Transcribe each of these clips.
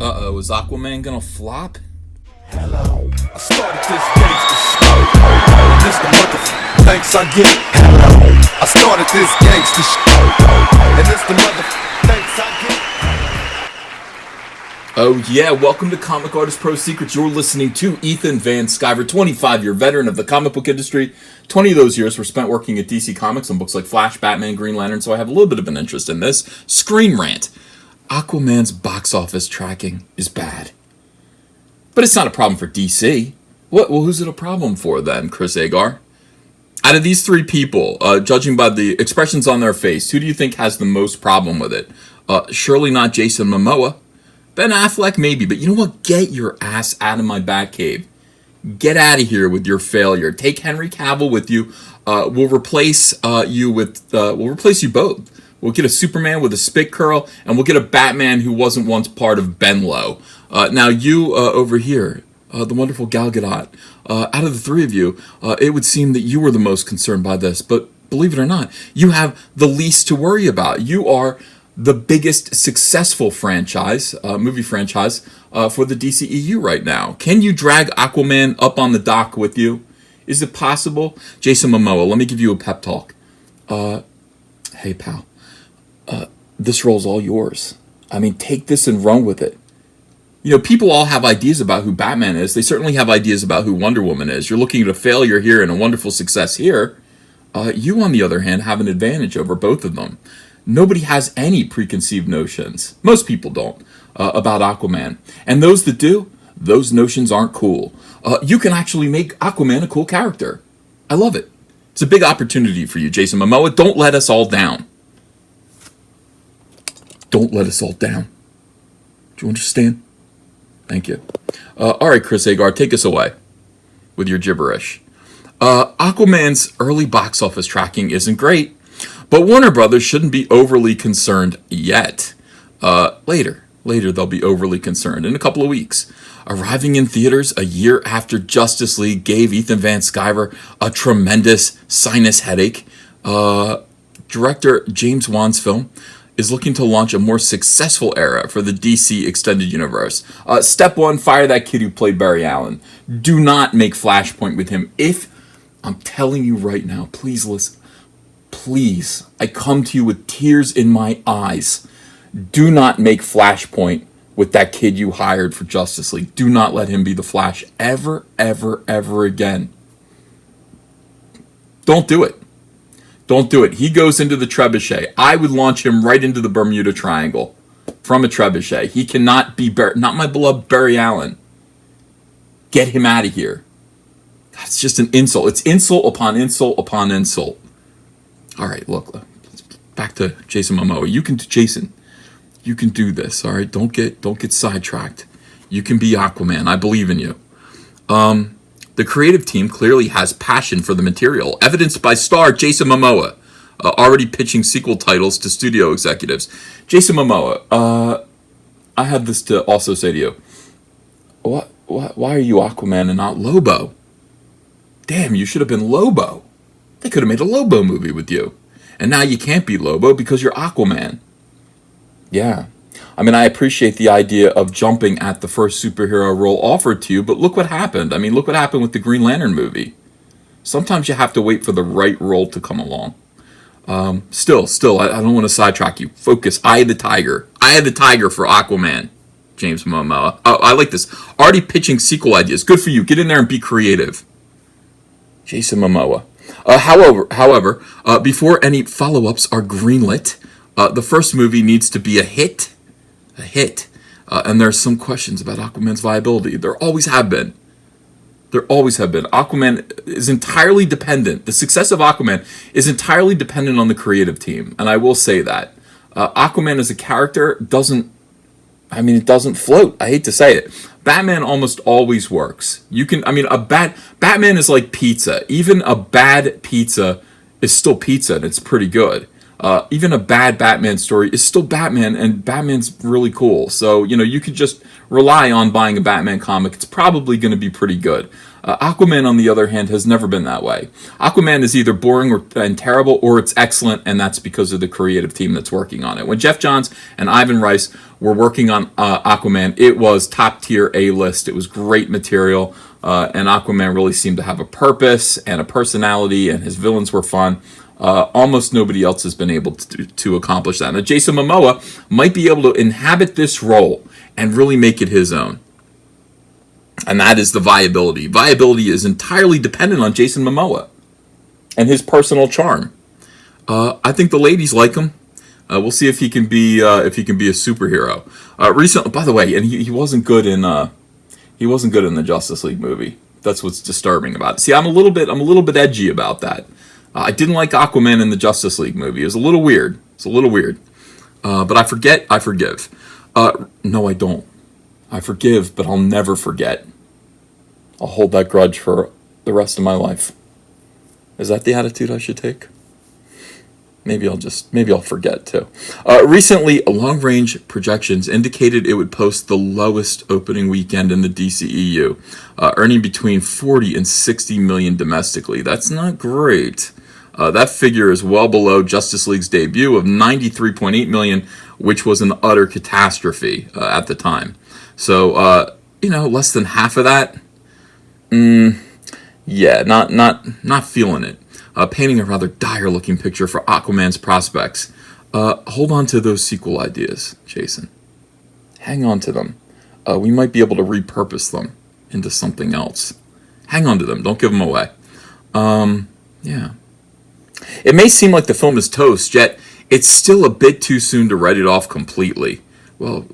Uh-oh, is Aquaman gonna flop? Hello, I started this gangsta shit. And this the motherfucking thanks I get. Hello, I started this gangsta shit. And this the motherfucking thanks I get. Oh yeah, welcome to Comic Artist Pro Secrets. You're listening to Ethan Van Sciver, 25-year veteran of the comic book industry. 20 of those years were spent working at DC Comics on books like Flash, Batman, Green Lantern, so I have a little bit of an interest in this. Screen rant. Aquaman's box office tracking is bad. But it's not a problem for DC. Well, who's it a problem for then, Chris Agar? Out of these three people, judging by the expressions on their face, who do you think has the most problem with it? Surely not Jason Momoa. Ben Affleck, maybe, but you know what? Get your ass out of my Batcave. Get out of here with your failure. Take Henry Cavill with you. We'll replace you both. We'll get a Superman with a spit curl, and we'll get a Batman who wasn't once part of Benlow. Now you over here, the wonderful Gal Gadot, out of the three of you, it would seem that you were the most concerned by this, but believe it or not, you have the least to worry about. You are the biggest successful franchise, movie franchise, for the DCEU right now. Can you drag Aquaman up on the dock with you? Is it possible? Jason Momoa, let me give you a pep talk. Hey pal, this role's all yours. I mean, take this and run with it. You know, people all have ideas about who Batman is. They certainly have ideas about who Wonder Woman is. You're looking at a failure here and a wonderful success here. You, on the other hand, have an advantage over both of them. Nobody has any preconceived notions. Most people don't, about Aquaman. And those that do, those notions aren't cool. You can actually make Aquaman a cool character. I love it. It's a big opportunity for you, Jason Momoa. Don't let us all down. Don't let us all down. Do you understand? Thank you. All right, Chris Agar, take us away with your gibberish. Aquaman's early box office tracking isn't great, but Warner Brothers shouldn't be overly concerned yet. Later they'll be overly concerned in a couple of weeks. Arriving in theaters a year after Justice League gave Ethan Van Sciver a tremendous sinus headache, director James Wan's film is looking to launch a more successful era for the DC Extended Universe. Step one, fire that kid who played Barry Allen. Do not make Flashpoint with him. I'm telling you right now, please listen. Please, I come to you with tears in my eyes. Do not make Flashpoint with that kid you hired for Justice League. Do not let him be the Flash ever, ever, ever again. Don't do it. Don't do it. He goes into the trebuchet. I would launch him right into the Bermuda Triangle from a trebuchet. He cannot be not my beloved Barry Allen. Get him out of here. That's just an insult. It's insult upon insult upon insult. All right, look. Back to Jason Momoa. You can do this. All right, don't get sidetracked. You can be Aquaman. I believe in you. The creative team clearly has passion for the material, evidenced by star Jason Momoa, already pitching sequel titles to studio executives. Jason Momoa, I have this to also say to you. Why are you Aquaman and not Lobo? Damn, you should have been Lobo. They could have made a Lobo movie with you. And now you can't be Lobo because you're Aquaman. Yeah. I mean, I appreciate the idea of jumping at the first superhero role offered to you, but look what happened. I mean, look what happened with the Green Lantern movie. Sometimes you have to wait for the right role to come along. Still, I don't want to sidetrack you. Focus. Eye of the Tiger. Eye of the Tiger for Aquaman, James Momoa. Oh, I like this. Already pitching sequel ideas. Good for you. Get in there and be creative. Jason Momoa. However, before any follow-ups are greenlit, the first movie needs to be a hit. And there's some questions about Aquaman's viability. There always have been. Aquaman is entirely dependent. The success of Aquaman is entirely dependent on the creative team. And I will say that. Aquaman as a character doesn't float. I hate to say it. Batman almost always works. Batman is like pizza. Even a bad pizza is still pizza and it's pretty good. Even a bad Batman story is still Batman, and Batman's really cool. So, you could just rely on buying a Batman comic. It's probably going to be pretty good. Aquaman, on the other hand, has never been that way. Aquaman is either boring and terrible, or it's excellent, and that's because of the creative team that's working on it. When Jeff Johns and Ivan Reis were working on Aquaman, it was top tier A-list. It was great material, and Aquaman really seemed to have a purpose and a personality, and his villains were fun. Almost nobody else has been able to accomplish that. Now, Jason Momoa might be able to inhabit this role and really make it his own. And that is the Viability. Viability is entirely dependent on Jason Momoa and his personal charm. I think the ladies like him. We'll see if he can be a superhero. Recently, by the way, and he wasn't good in the Justice League movie. That's what's disturbing about it. See, I'm a little bit edgy about that. I didn't like Aquaman in the Justice League movie. It was a little weird. But I forgive. No, I don't. I forgive, but I'll never forget. I'll hold that grudge for the rest of my life. Is that the attitude I should take? Maybe I'll forget too. Recently, long-range projections indicated it would post the lowest opening weekend in the DCEU, earning between 40 and 60 million domestically. That's not great. That figure is well below Justice League's debut of 93.8 million, which was an utter catastrophe at the time. So, less than half of that. Yeah, not feeling it. Painting a rather dire-looking picture for Aquaman's prospects. Hold on to those sequel ideas, Jason. Hang on to them. We might be able to repurpose them into something else. Hang on to them. Don't give them away. Yeah. It may seem like the film is toast, yet it's still a bit too soon to write it off completely. Well,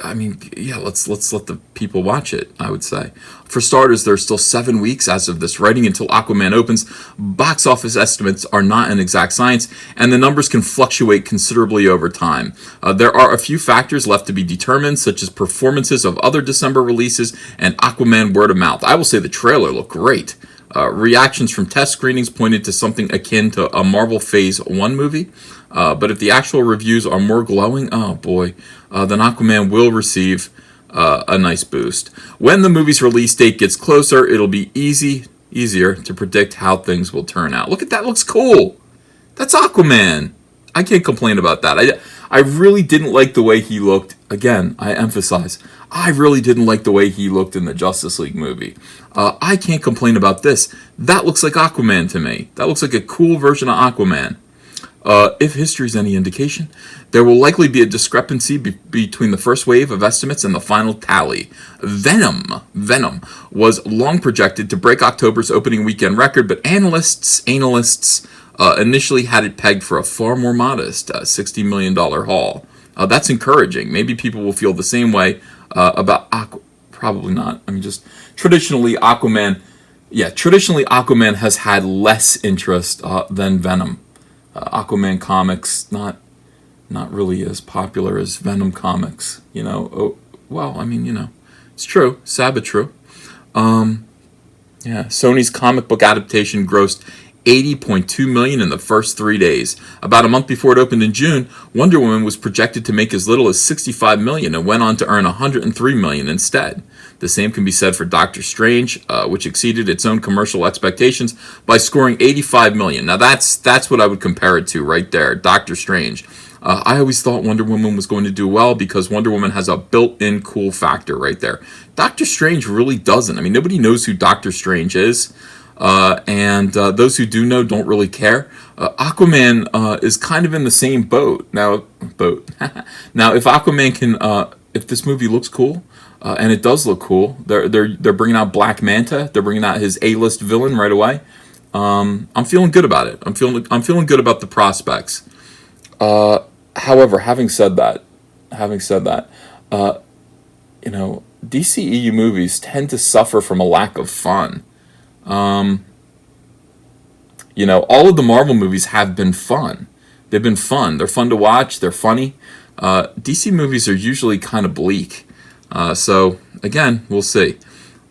I mean, yeah, let's let the people watch it, I would say. For starters, there's still 7 weeks as of this writing until Aquaman opens. Box office estimates are not an exact science, and the numbers can fluctuate considerably over time. There are a few factors left to be determined, such as performances of other December releases and Aquaman word of mouth. I will say the trailer looked great. Reactions from test screenings pointed to something akin to a Marvel Phase 1 movie. But if the actual reviews are more glowing, oh boy, then Aquaman will receive a nice boost. When the movie's release date gets closer, it'll be easier to predict how things will turn out. Look at that, looks cool. That's Aquaman. I can't complain about that. I really didn't like the way he looked. Again, I emphasize, I really didn't like the way he looked in the Justice League movie. I can't complain about this. That looks like Aquaman to me. That looks like a cool version of Aquaman. If history's any indication, there will likely be a discrepancy between the first wave of estimates and the final tally. Venom was long projected to break October's opening weekend record, but analysts initially had it pegged for a far more modest $60 million haul. That's encouraging. Maybe people will feel the same way about Aquaman. Probably not. I mean, just traditionally Aquaman has had less interest than Venom. Aquaman comics not really as popular as Venom comics. It's true. Sad but true. Sony's comic book adaptation grossed $80.2 million in the first 3 days. About a month before it opened in June, Wonder Woman was projected to make as little as $65 million and went on to earn $103 million instead. The same can be said for Doctor Strange, which exceeded its own commercial expectations by scoring $85 million. Now that's what I would compare it to right there, Doctor Strange. I always thought Wonder Woman was going to do well because Wonder Woman has a built-in cool factor right there. Doctor Strange really doesn't. I mean, nobody knows who Doctor Strange is. And those who do know don't really care. Aquaman is kind of in the same boat. Now, if Aquaman can, if this movie looks cool, and it does look cool, they're bringing out Black Manta. They're bringing out his A-list villain right away. I'm feeling good about it. I'm feeling good about the prospects. However, having said that, DCEU movies tend to suffer from a lack of fun. All of the Marvel movies have been fun. They've been fun. They're fun to watch. They're funny. DC movies are usually kind of bleak. So, again, we'll see.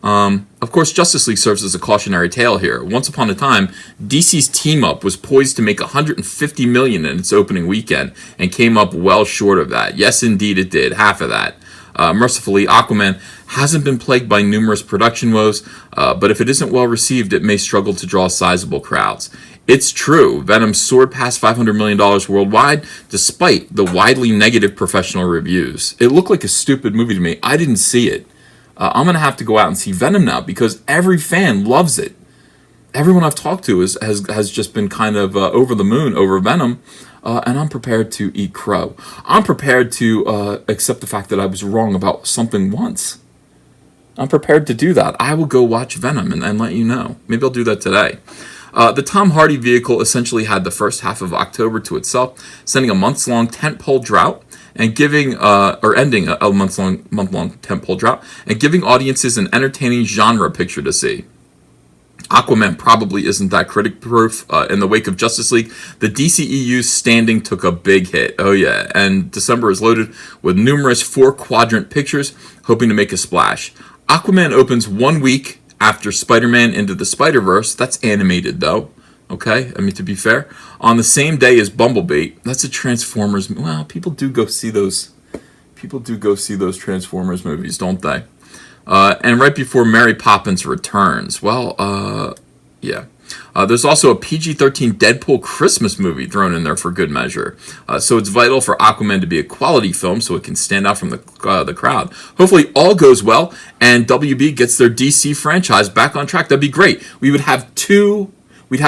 Of course, Justice League serves as a cautionary tale here. Once upon a time, DC's team up was poised to make $150 million in its opening weekend and came up well short of that. Yes, indeed, it did. Half of that. Mercifully, Aquaman hasn't been plagued by numerous production woes, but if it isn't well received, it may struggle to draw sizable crowds. It's true, Venom soared past $500 million worldwide, despite the widely negative professional reviews. It looked like a stupid movie to me. I didn't see it. I'm going to have to go out and see Venom now because every fan loves it. Everyone I've talked to has just been kind of over the moon over Venom, and I'm prepared to eat crow. I'm prepared to accept the fact that I was wrong about something once. I'm prepared to do that. I will go watch Venom and let you know. Maybe I'll do that today. The Tom Hardy vehicle essentially had the first half of October to itself, sending a months-long tentpole drought and giving ending a month-long tentpole drought and giving audiences an entertaining genre picture to see. Aquaman probably isn't that critic-proof. In the wake of Justice League, the DCEU's standing took a big hit. Oh yeah, and December is loaded with numerous 4-quadrant pictures hoping to make a splash. Aquaman opens 1 week after Spider-Man Into the Spider-Verse. That's animated though. Okay, I mean, to be fair, on the same day as Bumblebee. That's a Transformers. Well, people do go see those Transformers movies, don't they? And right before Mary Poppins returns. Well, yeah. There's also a PG-13 Deadpool Christmas movie thrown in there for good measure. So it's vital for Aquaman to be a quality film so it can stand out from the crowd. Hopefully all goes well and WB gets their DC franchise back on track. That'd be great. We would have we'd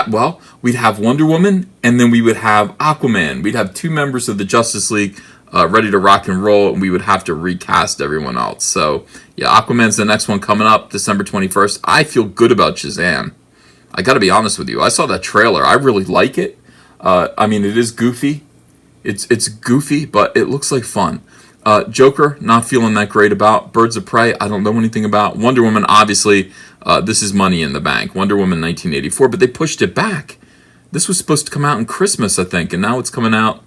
have Wonder Woman and then we would have Aquaman. We'd have 2 members of the Justice League ready to rock and roll, and we would have to recast everyone else. So, yeah, Aquaman's the next one coming up, December 21st. I feel good about Shazam. I gotta be honest with you. I saw that trailer. I really like it. I mean, it is goofy. It's goofy, but it looks like fun. Joker, not feeling that great about. Birds of Prey, I don't know anything about. Wonder Woman, obviously, this is money in the bank. Wonder Woman 1984, but they pushed it back. This was supposed to come out in Christmas, I think, and now it's coming out,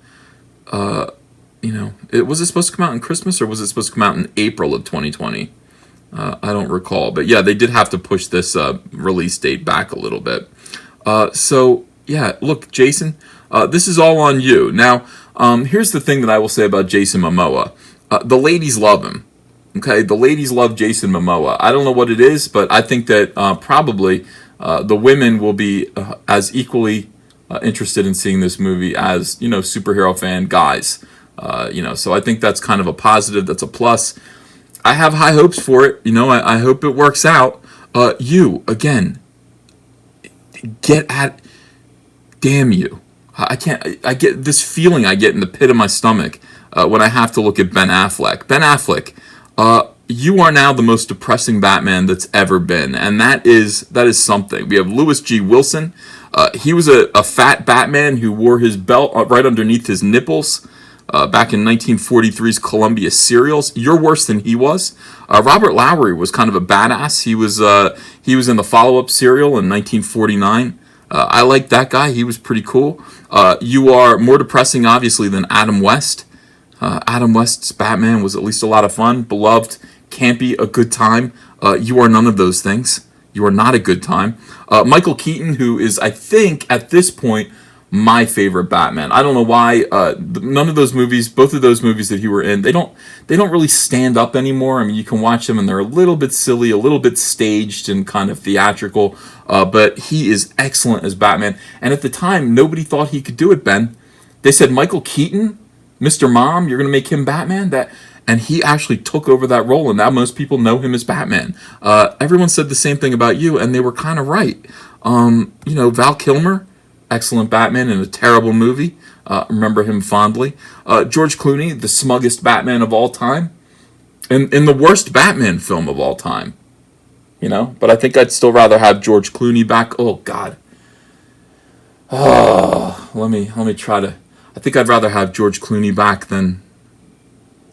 was it supposed to come out in Christmas or was it supposed to come out in April of 2020? I don't recall. But yeah, they did have to push this release date back a little bit. So, yeah, look, Jason, this is all on you. Now, here's the thing that I will say about Jason Momoa. The ladies love him. Okay, the ladies love Jason Momoa. I don't know what it is, but I think that probably the women will be as equally interested in seeing this movie as, superhero fan guys. So I think that's kind of a positive. That's a plus. I have high hopes for it. I hope it works out. You, again, damn you. I get this feeling I get in the pit of my stomach when I have to look at Ben Affleck. Ben Affleck, you are now the most depressing Batman that's ever been. And that is something. We have Louis G. Wilson. He was a fat Batman who wore his belt right underneath his nipples. Back in 1943's Columbia serials. You're worse than he was. Robert Lowry was kind of a badass. He was in the follow-up serial in 1949. I like that guy. He was pretty cool. You are more depressing, obviously, than Adam West. Adam West's Batman was at least a lot of fun, beloved, campy, a good time. You are none of those things. You are not a good time. Michael Keaton, who is, I think, at this point, my favorite Batman. I don't know why. None of those movies, both of those movies that he were in, they don't really stand up anymore. I mean, you can watch them and they're a little bit silly, a little bit staged and kind of theatrical. But he is excellent as Batman. And at the time, nobody thought he could do it, Ben. They said, Michael Keaton, Mr. Mom, you're going to make him Batman? And he actually took over that role, and now most people know him as Batman. Everyone said the same thing about you, and they were kind of right. Val Kilmer, excellent Batman in a terrible movie. Remember him fondly. George Clooney, the smuggest Batman of all time. In the worst Batman film of all time. But I think I'd still rather have George Clooney back. Oh, God. Oh, let me try to... I think I'd rather have George Clooney back than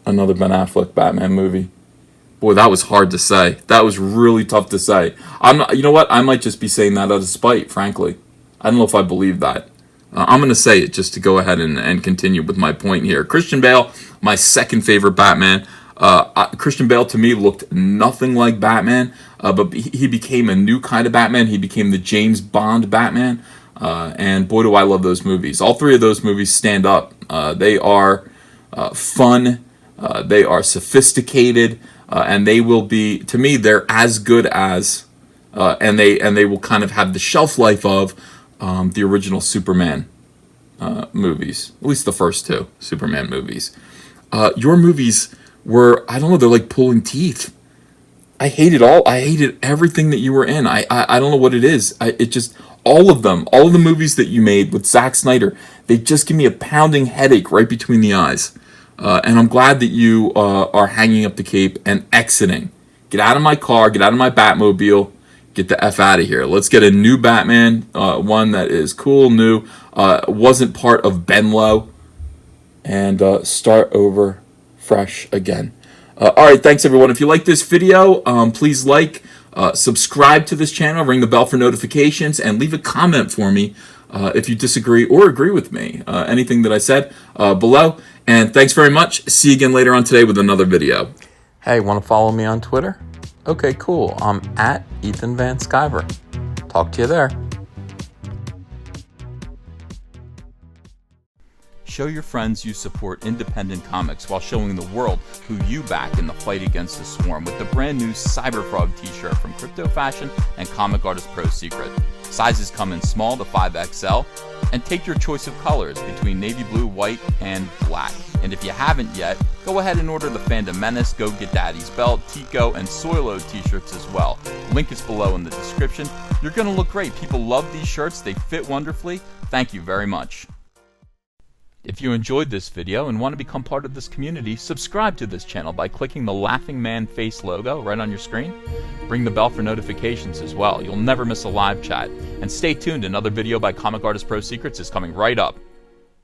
another Ben Affleck Batman movie. Boy, that was hard to say. That was really tough to say. You know what? I might just be saying that out of spite, frankly. I don't know if I believe that. I'm going to say it just to go ahead and continue with my point here. Christian Bale, my second favorite Batman. Christian Bale, to me, looked nothing like Batman. but he became a new kind of Batman. He became the James Bond Batman, and boy, do I love those movies. All three of those movies stand up. They are fun, they are sophisticated, and they will be, to me, they're as good as, and they will kind of have the shelf life of the original Superman movies, at least the first two Superman movies. Your movies were, I don't know, they're like pulling teeth. I hated everything that you were in. I don't know what it is. It just, all of the movies that you made with Zack Snyder, they just give me a pounding headache right between the eyes. And I'm glad that you are hanging up the cape and exiting. Get out of my car, get out of my Batmobile, get the F out of here. Let's get a new Batman, one that is cool, new, wasn't part of Benlow, and start over fresh again. All right, thanks everyone. If you like this video, please like, subscribe to this channel, ring the bell for notifications, and leave a comment for me if you disagree or agree with me. Anything that I said below. And thanks very much. See you again later on today with another video. Hey, want to follow me on Twitter? Okay, cool. I'm at Ethan Van Sciver. Talk to you there. Show your friends you support independent comics while showing the world who you back in the fight against the swarm with the brand new Cyberfrog t-shirt from Crypto Fashion and Comic Artist Pro Secret. Sizes come in small to 5XL, and take your choice of colors between navy blue, white, and black. And if you haven't yet, go ahead and order the Fandom Menace, Go Get Daddy's Belt, Tico, and Soilo t-shirts as well. Link is below in the description. You're gonna look great. People love these shirts. They fit wonderfully. Thank you very much. If you enjoyed this video and want to become part of this community, subscribe to this channel by clicking the Laughing Man face logo right on your screen. Ring the bell for notifications as well. You'll never miss a live chat. And stay tuned, another video by Comic Artist Pro Secrets is coming right up.